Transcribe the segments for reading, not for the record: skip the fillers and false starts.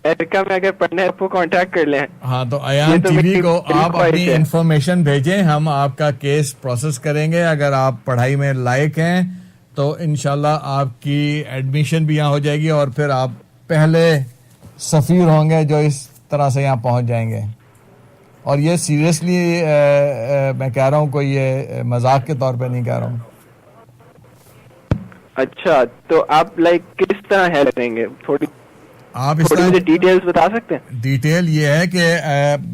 امریکہ میں اگر پڑھنا ہے آپ کو کانٹیکٹ کر لیں. ہاں تو یہ ایان تو ٹی وی میری کو دلی آپ خواہش اپنی ہے. انفارمیشن بھیجیں, ہم آپ کا کیس پروسیس کریں گے. اگر آپ پڑھائی میں لائق ہیں تو انشاءاللہ آپ کی ایڈمیشن بھی یہاں ہو جائے گی, اور پھر آپ پہلے سفیر ہوں گے جو اس طرح سے یہاں پہنچ جائیں گے. اور یہ سیریسلی میں کہہ رہا ہوں, کوئی یہ مذاق کے طور پہ نہیں کہہ رہا ہوں. اچھا تو آپ لائک کس طرح ہیلپ کریں گے؟ تھوڑی آپ اس تھوڑی طرح مجھے ڈیٹیلز بتا سکتے ہیں؟ ڈیٹیل یہ ہے کہ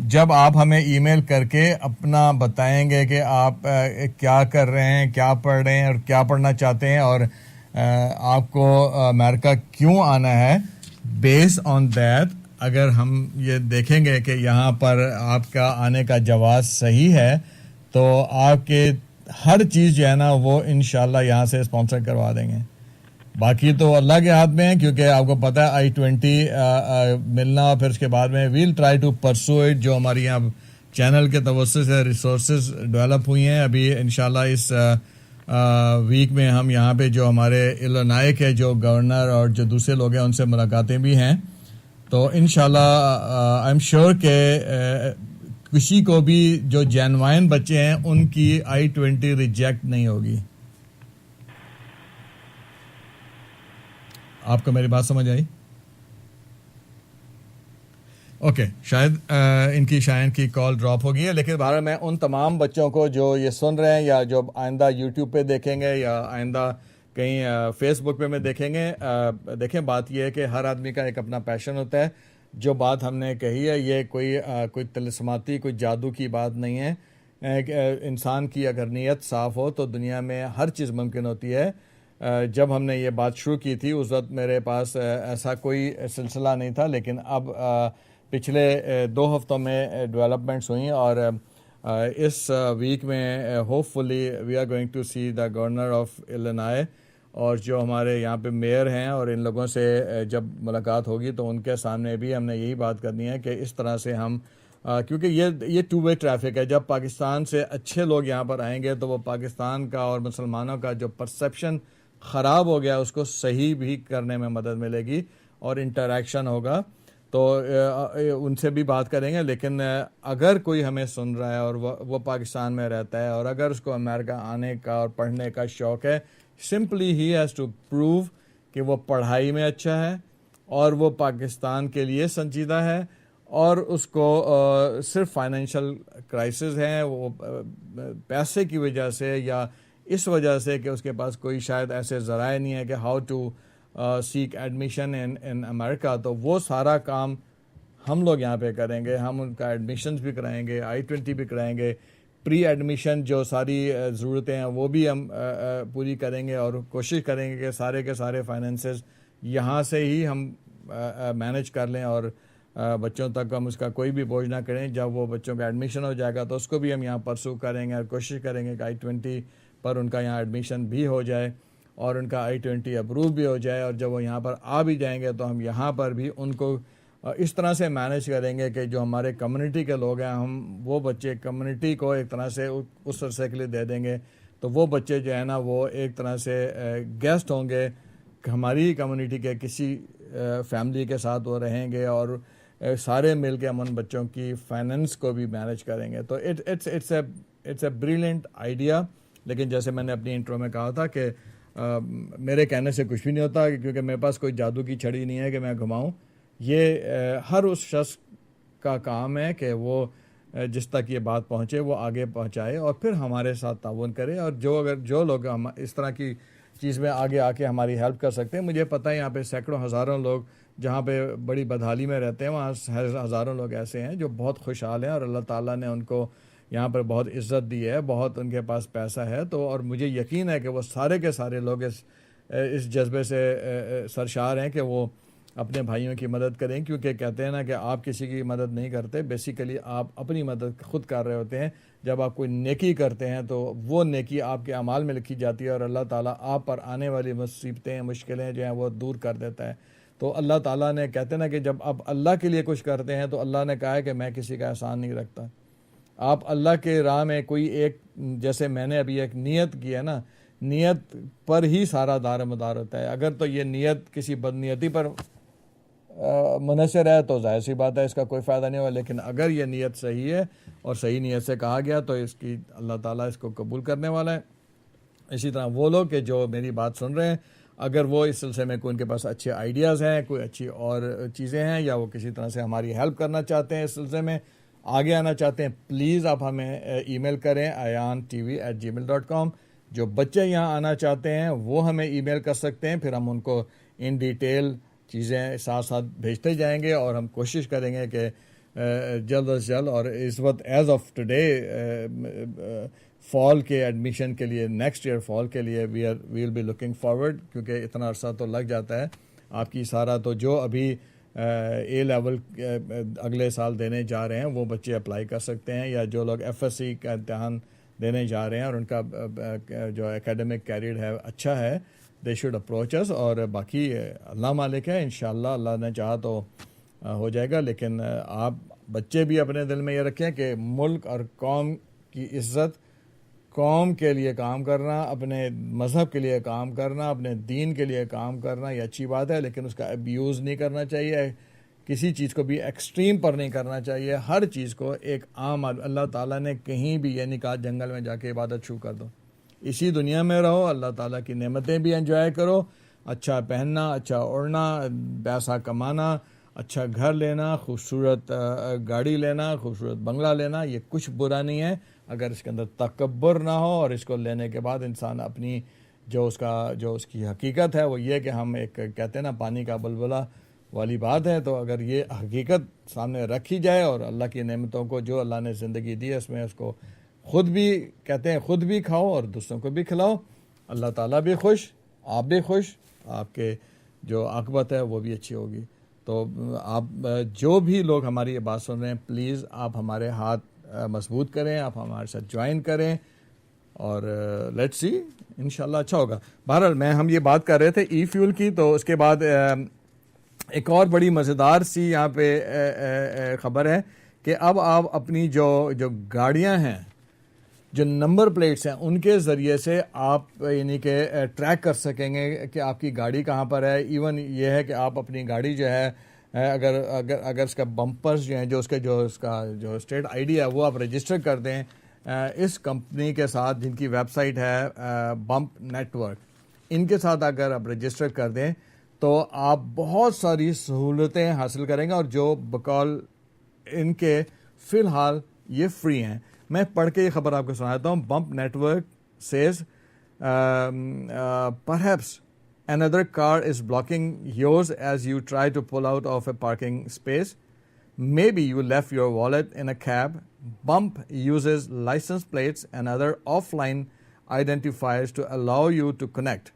جب آپ ہمیں ای میل کر کے اپنا بتائیں گے کہ آپ کیا کر رہے ہیں, کیا پڑھ رہے ہیں اور کیا پڑھنا چاہتے ہیں, اور آپ کو امریکہ کیوں آنا ہے, بیس آن دیٹ اگر ہم یہ دیکھیں گے کہ یہاں پر آپ کا آنے کا جواز صحیح ہے تو آپ کے ہر چیز جو ہے نا وہ انشاءاللہ یہاں سے اسپانسر کروا دیں گے. باقی تو اللہ کے ہاتھ میں ہے, کیونکہ آپ کو پتہ ہے I-20 ملنا, پھر اس کے بعد میں we'll try to pursue it. جو ہماری یہاں چینل کے توسط سے ریسورسز ڈیولپ ہوئی ہیں, ابھی انشاءاللہ اس ویک میں ہم یہاں پہ جو ہمارے الینوائے کے جو گورنر اور جو دوسرے لوگ ہیں ان سے ملاقاتیں بھی ہیں. تو انشاءاللہ آئی ایم شیور کہ کسی کو بھی جو جینوائن بچے ہیں ان کی I-20 ریجیکٹ نہیں ہوگی. آپ کو میری بات سمجھ آئی؟ اوکے, شاید ان کی کال ڈراپ ہو گئی ہے, لیکن بہرحال میں ان تمام بچوں کو جو یہ سن رہے ہیں یا جو آئندہ یوٹیوب پہ دیکھیں گے یا آئندہ کہیں فیس بک پہ میں دیکھیں گے, دیکھیں بات یہ ہے کہ ہر آدمی کا ایک اپنا پیشن ہوتا ہے. جو بات ہم نے کہی ہے یہ کوئی طلسماتی, کوئی جادو کی بات نہیں ہے. انسان کی اگر نیت صاف ہو تو دنیا میں ہر چیز ممکن ہوتی ہے. جب ہم نے یہ بات شروع کی تھی اس وقت میرے پاس ایسا کوئی سلسلہ نہیں تھا, لیکن اب پچھلے 2 ہفتوں میں ڈیولپمنٹس ہوئیں, اور اس ویک میں hopefully we are going to see the governor of Illinois, اور جو ہمارے یہاں پہ میئر ہیں, اور ان لوگوں سے جب ملاقات ہوگی تو ان کے سامنے بھی ہم نے یہی بات کرنی ہے کہ اس طرح سے ہم کیونکہ یہ 2 وے ٹریفک ہے. جب پاکستان سے اچھے لوگ یہاں پر آئیں گے تو وہ پاکستان کا اور مسلمانوں کا جو پرسیپشن خراب ہو گیا اس کو صحیح بھی کرنے میں مدد ملے گی اور انٹریکشن ہوگا. تو ان سے بھی بات کریں گے. لیکن اگر کوئی ہمیں سن رہا ہے اور وہ پاکستان میں رہتا ہے اور اگر اس کو امریکہ آنے کا اور پڑھنے کا شوق ہے, simply he has to prove کہ وہ پڑھائی میں اچھا ہے اور وہ پاکستان کے لیے سنجیدہ ہے, اور اس کو صرف فائنینشیل کرائسس ہیں, وہ پیسے کی وجہ سے یا اس وجہ سے کہ اس کے پاس کوئی شاید ایسے ذرائع نہیں ہے کہ how to seek admission in America, تو وہ سارا کام ہم لوگ یہاں پہ کریں گے. ہم ان کا ایڈمیشنز بھی کرائیں گے, I-20 بھی کرائیں گے, پری ایڈمیشن جو ساری ضرورتیں ہیں وہ بھی ہم پوری کریں گے, اور کوشش کریں گے کہ سارے کے سارے فائنینسز یہاں سے ہی ہم مینیج کر لیں, اور بچوں تک ہم اس کا کوئی بھی بوجھ نہ کریں. جب وہ بچوں کا ایڈمیشن ہو جائے گا تو اس کو بھی ہم یہاں پرسو کریں گے, اور کوشش کریں گے کہ I-20 پر ان کا یہاں ایڈمیشن بھی ہو جائے اور ان کا I-20 اپروو بھی ہو جائے. اور جب وہ یہاں پر آ بھی جائیں گے تو ہم یہاں پر بھی ان کو اس طرح سے مینیج کریں گے کہ جو ہمارے کمیونٹی کے لوگ ہیں ہم وہ بچے کمیونٹی کو ایک طرح سے اس عرصے کے لیے دے دیں گے. تو وہ بچے جو ہے نا وہ ایک طرح سے گیسٹ ہوں گے, ہماری کمیونٹی کے کسی فیملی کے ساتھ وہ رہیں گے, اور سارے مل کے ہم ان بچوں کی فائنینس کو بھی مینیج کریں گے. تو اٹس اے بریلینٹ آئیڈیا. لیکن جیسے میں نے اپنی انٹرو میں کہا تھا کہ میرے کہنے سے کچھ بھی نہیں ہوتا, کیونکہ میرے پاس کوئی جادو کی چھڑی نہیں ہے کہ میں گھماؤں. یہ ہر اس شخص کا کام ہے کہ وہ جس تک یہ بات پہنچے وہ آگے پہنچائے اور پھر ہمارے ساتھ تعاون کرے. اور جو لوگ ہم اس طرح کی چیز میں آگے آ کے ہماری ہیلپ کر سکتے ہیں, مجھے پتہ ہے یہاں پہ سینکڑوں ہزاروں لوگ جہاں پہ بڑی بدحالی میں رہتے ہیں وہاں ہزاروں لوگ ایسے ہیں جو بہت خوشحال ہیں, اور اللہ تعالیٰ نے ان کو یہاں پر بہت عزت دی ہے, بہت ان کے پاس پیسہ ہے. تو اور مجھے یقین ہے کہ وہ سارے کے سارے لوگ اس جذبے سے سرشار ہیں کہ وہ اپنے بھائیوں کی مدد کریں, کیونکہ کہتے ہیں نا کہ آپ کسی کی مدد نہیں کرتے, بیسیکلی آپ اپنی مدد خود کر رہے ہوتے ہیں. جب آپ کوئی نیکی کرتے ہیں تو وہ نیکی آپ کے اعمال میں لکھی جاتی ہے, اور اللہ تعالیٰ آپ پر آنے والی مصیبتیں مشکلیں جو ہیں وہ دور کر دیتا ہے. تو اللہ تعالیٰ نے کہتے ہیں نا کہ جب آپ اللہ کے لیے کچھ کرتے ہیں تو اللہ نے کہا ہے کہ میں کسی کا احسان نہیں رکھتا. آپ اللہ کے راہ میں کوئی ایک, جیسے میں نے ابھی ایک نیت کی ہے نا, نیت پر ہی سارا دار مدار ہوتا ہے. اگر تو یہ نیت کسی بدنیتی پر منحصر ہے تو ظاہر سی بات ہے اس کا کوئی فائدہ نہیں ہوگا. لیکن اگر یہ نیت صحیح ہے اور صحیح نیت سے کہا گیا تو اس کی اللہ تعالیٰ اس کو قبول کرنے والا ہے. اسی طرح وہ لوگ کہ جو میری بات سن رہے ہیں, اگر وہ اس سلسلے میں کوئی ان کے پاس اچھے آئیڈیاز ہیں, کوئی اچھی اور چیزیں ہیں, یا وہ کسی طرح سے ہماری ہیلپ کرنا چاہتے ہیں, اس سلسلے میں آگے آنا چاہتے ہیں, پلیز آپ ہمیں ای میل کریں ayantv@gmail.com. جو بچے یہاں آنا چاہتے ہیں وہ ہمیں ای میل کر سکتے ہیں, پھر ہم ان کو ان ڈیٹیل چیزیں ساتھ ساتھ بھیجتے جائیں گے, اور ہم کوشش کریں گے کہ جلد از جلد, اور اس وقت ایز آف ٹوڈے فال کے ایڈمیشن کے لیے, نیکسٹ ایئر فال کے لیے وی ول بی لکنگ فارورڈ, کیونکہ اتنا عرصہ تو لگ جاتا ہے. آپ کی سارا تو جو ابھی اے لیول اگلے سال دینے جا رہے ہیں وہ بچے اپلائی کر سکتے ہیں, یا جو لوگ ایف ایس سی کا امتحان دینے جا رہے ہیں اور ان کا جو اکیڈمک کیریئر ہے اچھا ہے, دے شوڈ اپروچ اس. اور باقی اللہ مالک ہے, انشاءاللہ اللہ نے چاہا تو ہو جائے گا. لیکن آپ بچے بھی اپنے دل میں یہ رکھیں کہ ملک اور قوم کی عزت, قوم کے لیے کام کرنا, اپنے مذہب کے لیے کام کرنا, اپنے دین کے لیے کام کرنا, یہ اچھی بات ہے, لیکن اس کا ابیوز نہیں کرنا چاہیے, کسی چیز کو بھی ایکسٹریم پر نہیں کرنا چاہیے. ہر چیز کو ایک عام, اللہ تعالیٰ نے کہیں بھی یہ نہیں کہا جنگل میں جا کے عبادت شروع کر دو. اسی دنیا میں رہو, اللہ تعالیٰ کی نعمتیں بھی انجوائے کرو, اچھا پہننا, اچھا اوڑھنا, پیسہ کمانا, اچھا گھر لینا, خوبصورت گاڑی لینا, خوبصورت بنگلہ لینا, یہ کچھ برا نہیں ہے اگر اس کے اندر تکبر نہ ہو. اور اس کو لینے کے بعد انسان اپنی جو اس کی حقیقت ہے وہ یہ کہ ہم ایک کہتے ہیں نا پانی کا بلبلہ والی بات ہے, تو اگر یہ حقیقت سامنے رکھی جائے اور اللہ کی نعمتوں کو جو اللہ نے زندگی دی ہے اس میں اس کو خود بھی کہتے ہیں خود بھی کھاؤ اور دوسروں کو بھی کھلاؤ, اللہ تعالیٰ بھی خوش, آپ بھی خوش, آپ کے جو عاقبت ہے وہ بھی اچھی ہوگی. تو آپ جو بھی لوگ ہماری یہ بات سن رہے ہیں, پلیز آپ ہمارے ہاتھ مضبوط کریں, آپ ہمارے ساتھ جوائن کریں, اور لیٹس سی انشاءاللہ اچھا ہوگا. بہرحال ہم یہ بات کر رہے تھے ای فیول کی, تو اس کے بعد ایک اور بڑی مزیدار سی یہاں پہ خبر ہے کہ اب آپ اپنی جو گاڑیاں ہیں, جو نمبر پلیٹس ہیں, ان کے ذریعے سے آپ یعنی کہ ٹریک کر سکیں گے کہ آپ کی گاڑی کہاں پر ہے. ایون یہ ہے کہ آپ اپنی گاڑی جو ہے اگر اس کا بمپرز جو ہیں, جو اس کا جو اسٹیٹ آئی ڈی ہے وہ آپ رجسٹر کر دیں اس کمپنی کے ساتھ جن کی ویب سائٹ ہے بمپ نیٹ ورک, ان کے ساتھ اگر آپ رجسٹر کر دیں تو آپ بہت ساری سہولتیں حاصل کریں گے, اور جو بقول ان کے فی الحال یہ فری ہیں. میں پڑھ کے یہ خبر آپ کو سناتا ہوں. Bump network says perhaps another car is blocking yours as you try to pull out of a parking space. Maybe you left your wallet in a cab. Bump uses license plates and other offline identifiers to allow you to connect.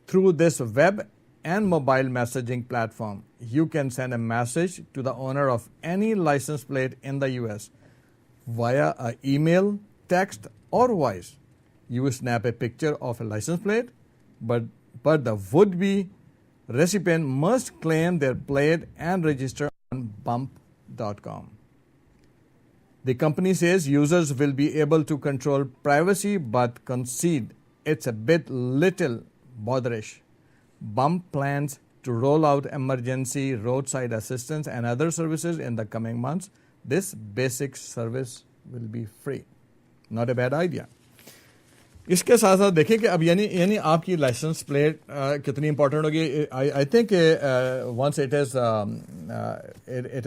Through this web and mobile messaging platform, you can send a message to the owner of any license plate in the US via an email, text, or voice. You snap a picture of a license plate, but the would-be recipient must claim their plate and register on bump.com. The company says users will be able to control privacy but concede it's a bit little botherish. Bump plans to roll out emergency roadside assistance and other services in the coming months. This basic service will be free. Not a bad idea. اس کے ساتھ ساتھ دیکھیں کہ اب یعنی آپ کی licence plate کتنی امپورٹنٹ ہوگی. I think once it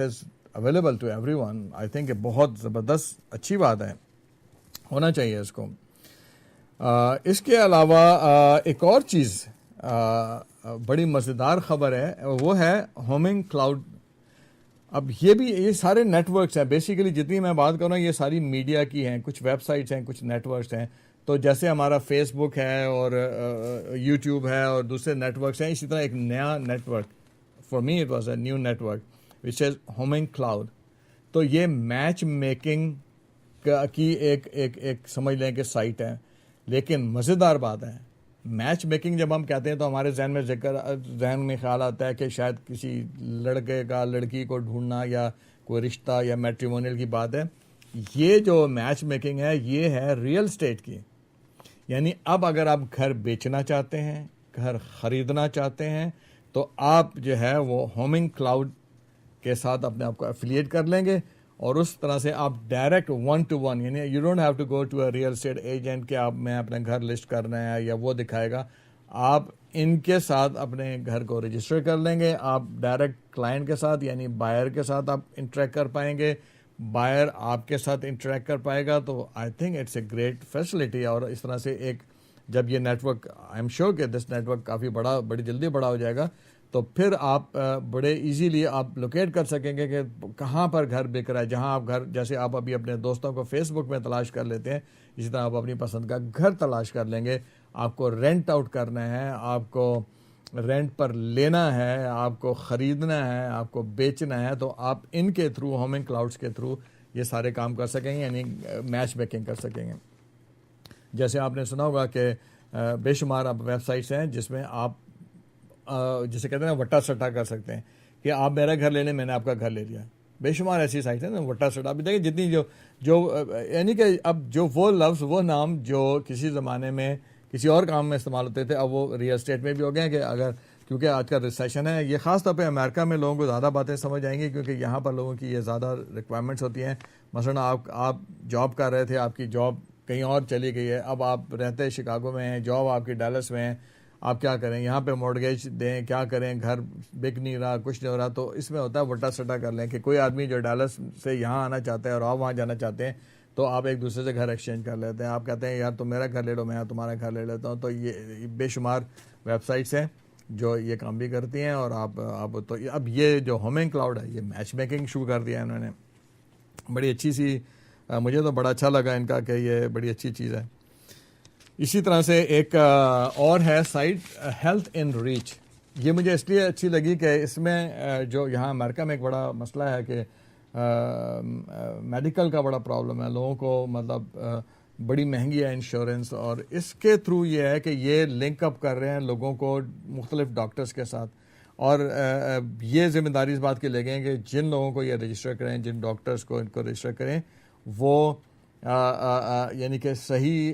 is available to everyone, I think بہت زبردست اچھی بات ہے, ہونا چاہیے اس کو. اس کے علاوہ ایک اور چیز بڑی مزیدار خبر ہے, وہ ہے ہومنگ کلاؤڈ. اب یہ سارے نیٹ ورکس ہیں بیسیکلی, جتنی میں بات کر رہا ہوں یہ ساری میڈیا کی ہیں, کچھ ویب سائٹس ہیں, کچھ نیٹ ورکس ہیں. تو جیسے ہمارا فیس بک ہے اور یوٹیوب ہے اور دوسرے نیٹ ورکس ہیں, اسی طرح ایک نیا network, for me it was a new network which is homing cloud. تو یہ میچ میکنگ کی ایک سمجھ لیں کہ سائٹ ہے. لیکن مزیدار بات ہے, میچ میکنگ جب ہم کہتے ہیں تو ہمارے ذہن میں خیال آتا ہے کہ شاید کسی لڑکے کا لڑکی کو ڈھونڈنا یا کوئی رشتہ یا میٹریمونیل کی بات ہے. یہ جو میچ میکنگ ہے یہ ہے ریئل اسٹیٹ کی. یعنی اب اگر آپ گھر بیچنا چاہتے ہیں, گھر خریدنا چاہتے ہیں, تو آپ جو ہے وہ ہومنگ کلاؤڈ کے ساتھ اپنے آپ کو ایفیلیٹ کر لیں گے, اور اس طرح سے آپ ڈائریکٹ 1-to-1, یعنی you don't have to go to a real estate agent کہ آپ میں اپنے گھر لسٹ کرنا ہے یا وہ دکھائے گا. آپ ان کے ساتھ اپنے گھر کو رجسٹر کر لیں گے, آپ ڈائریکٹ کلائنٹ کے ساتھ یعنی بائر کے ساتھ آپ انٹریکٹ کر پائیں گے, بائر آپ کے ساتھ انٹریکٹ کر پائے گا. تو I think it's a great facility. اور اس طرح سے ایک جب یہ network, I am sure کہ دس نیٹ ورک کافی بڑی جلدی بڑا ہو جائے گا, تو پھر آپ بڑے ایزیلی آپ لوکیٹ کر سکیں گے کہ کہاں پر گھر بک رہا ہے. جہاں آپ گھر, جیسے آپ ابھی اپنے دوستوں کو فیس بک میں تلاش کر لیتے ہیں, اسی طرح آپ اپنی پسند کا گھر تلاش کر لیں گے. آپ کو رینٹ آؤٹ کرنا ہے, آپ کو رینٹ پر لینا ہے, آپ کو خریدنا ہے, آپ کو بیچنا ہے, تو آپ ان کے تھرو, ہومنگ کلاؤڈس کے تھرو یہ سارے کام کر سکیں گے, یعنی میچ میکنگ کر سکیں گے. جیسے آپ نے سنا ہوگا کہ بے شمار اب ویب سائٹس ہیں جس میں آپ جسے کہتے ہیں وٹا سٹا کر سکتے ہیں کہ آپ میرا گھر لے لیں, میں نے آپ کا گھر لے لیا. بے شمار ایسی سائٹس ہیں نا وٹا سٹا. ابھی دیکھیں جتنی جو یعنی کہ اب جو وہ لفظ, وہ نام جو کسی زمانے میں کسی اور کام میں استعمال ہوتے تھے, اب وہ ریئل اسٹیٹ میں بھی ہو گئے ہیں. کہ اگر, کیونکہ آج کا ریسیشن ہے, یہ خاص طور پہ امریکہ میں لوگوں کو زیادہ باتیں سمجھ آئیں گی کیونکہ یہاں پر لوگوں کی یہ زیادہ ریکوائرمنٹس ہوتی ہیں. مثلا آپ جاب کر رہے تھے, آپ کی جاب کہیں اور چلی گئی ہے, اب آپ رہتے شکاگو میں ہیں, جاب آپ کی ڈیلس میں ہے, آپ کیا کریں, یہاں پہ مورگیج دیں, کیا کریں, گھر بک نہیں رہا, کچھ نہیں ہو رہا. تو اس میں ہوتا ہے وٹا سٹا کر لیں کہ کوئی آدمی جو ڈیلس سے یہاں آنا چاہتا ہے اور آپ وہاں جانا چاہتے ہیں, تو آپ ایک دوسرے سے گھر ایکسچینج کر لیتے ہیں. آپ کہتے ہیں یار تم میرا گھر لے لو, میں تمہارا گھر لے لیتا ہوں. تو یہ بے شمار ویب سائٹس ہیں جو یہ کام بھی کرتی ہیں. اور آپ تو اب یہ جو ہومنگ کلاؤڈ ہے, یہ میچ میکنگ شروع کر دیا ہے انہوں نے. بڑی اچھی سی, مجھے تو بڑا اچھا لگا ان کا کہ یہ بڑی اچھی چیز ہے. اسی طرح سے ایک اور ہے سائٹ ہیلتھ ان ریچ. یہ مجھے اس لیے اچھی لگی کہ اس میں جو یہاں امریکہ میں ایک بڑا مسئلہ ہے کہ میڈیکل کا بڑا پرابلم ہے لوگوں کو, مطلب بڑی مہنگی ہے انشورنس, اور اس کے تھرو یہ ہے کہ یہ لنک اپ کر رہے ہیں لوگوں کو مختلف ڈاکٹرز کے ساتھ. اور یہ ذمہ داری اس بات کی لے گئے کہ جن لوگوں کو یہ رجسٹر کریں, جن ڈاکٹرز کو ان کو رجسٹر کریں, وہ یعنی کہ صحیح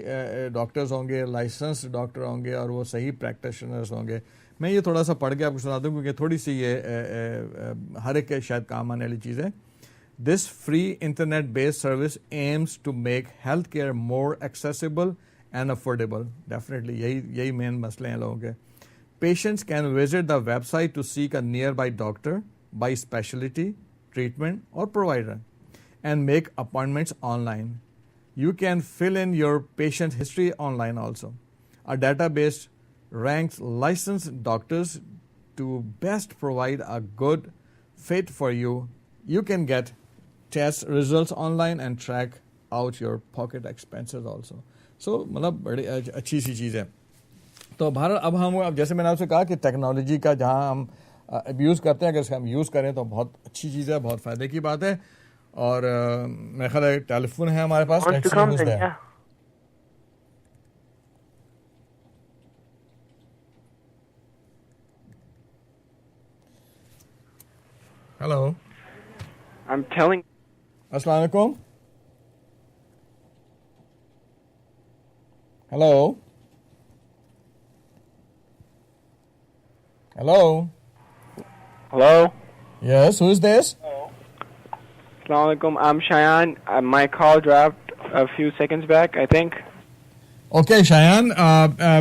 ڈاکٹرز ہوں گے, لائسنس ڈاکٹر ہوں گے, اور وہ صحیح پریکٹیشنرز ہوں گے. میں یہ تھوڑا سا پڑھ کے آپ کو سنا دوں کیونکہ تھوڑی سی یہ ہر ایک کے شاید کام آنے والی چیز ہے. This free internet-based service aims to make healthcare more accessible and affordable. Definitely, یہی مین مسئلے ہیں لوگوں کے. Patients can visit the website to seek a nearby doctor by specialty, treatment or provider and make appointments online. You can fill in your patient history online also. A database ranks licensed doctors to best provide a good fit for you. You can get test results online and track out your pocket expenses also. So مطلب بڑی اچھی سی چیز ہے. تو بہرحال اب ہم جیسے میں نے آپ سے کہا کہ ٹیکنالوجی کا جہاں ہم ابیوز کرتے ہیں, اگر اس کا ہم یوز کریں تو بہت اچھی چیز ہے, بہت فائدے کی بات ہے. اور میرا خیال ہے ٹیلی فون ہے ہمارے پاس. Hello, I'm telling. السلام علیکم. Hello hello. Hello. Yes, who is this? Assalamu alaikum. I'm Shayan. My call dropped a few seconds back, I think. Okay Shayan,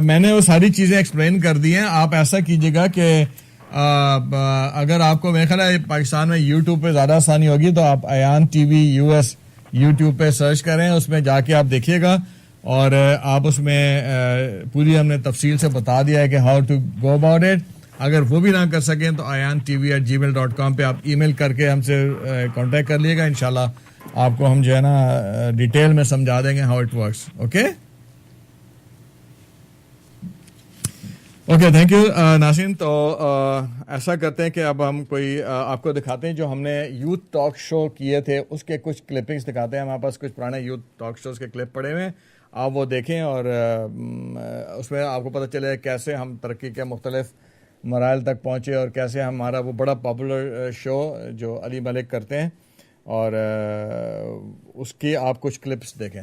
میں نے وہ ساری چیزیں ایکسپلین کر دی ہیں. آپ ایسا کیجیے گا کہ اگر آپ کو میرا خیال ہے پاکستان میں یوٹیوب پہ زیادہ آسانی ہوگی تو آپ ایان T V U S YouTube پہ سرچ کریں, اس میں جا کے آپ دیکھیے گا, اور آپ اس میں پوری ہم نے تفصیل سے بتا دیا ہے کہ how to go about it. اگر وہ بھی نہ کر سکیں تو aiantv@gmail.com پہ آپ ای میل کر کے ہم سے کانٹیکٹ کر لیے گا. انشاءاللہ آپ کو ہم جو ہے نا ڈیٹیل میں سمجھا دیں گے how it works. Okay okay, thank you Nasreen. تو ایسا کرتے ہیں کہ اب ہم کوئی آپ کو دکھاتے ہیں جو ہم نے یوتھ ٹاک شو کیے تھے, اس کے کچھ کلپنگس دکھاتے ہیں. ہمارے پاس کچھ پرانے یوتھ ٹاک شوز کے کلپ پڑے ہوئے ہیں, آپ وہ دیکھیں اور اس میں آپ کو پتہ چلے کیسے ہم ترقی کے مختلف مراحل تک پہنچے اور کیسے ہمارا وہ بڑا پاپولر شو جو علی ملک کرتے ہیں, اور اس کی آپ کچھ کلپس دیکھیں.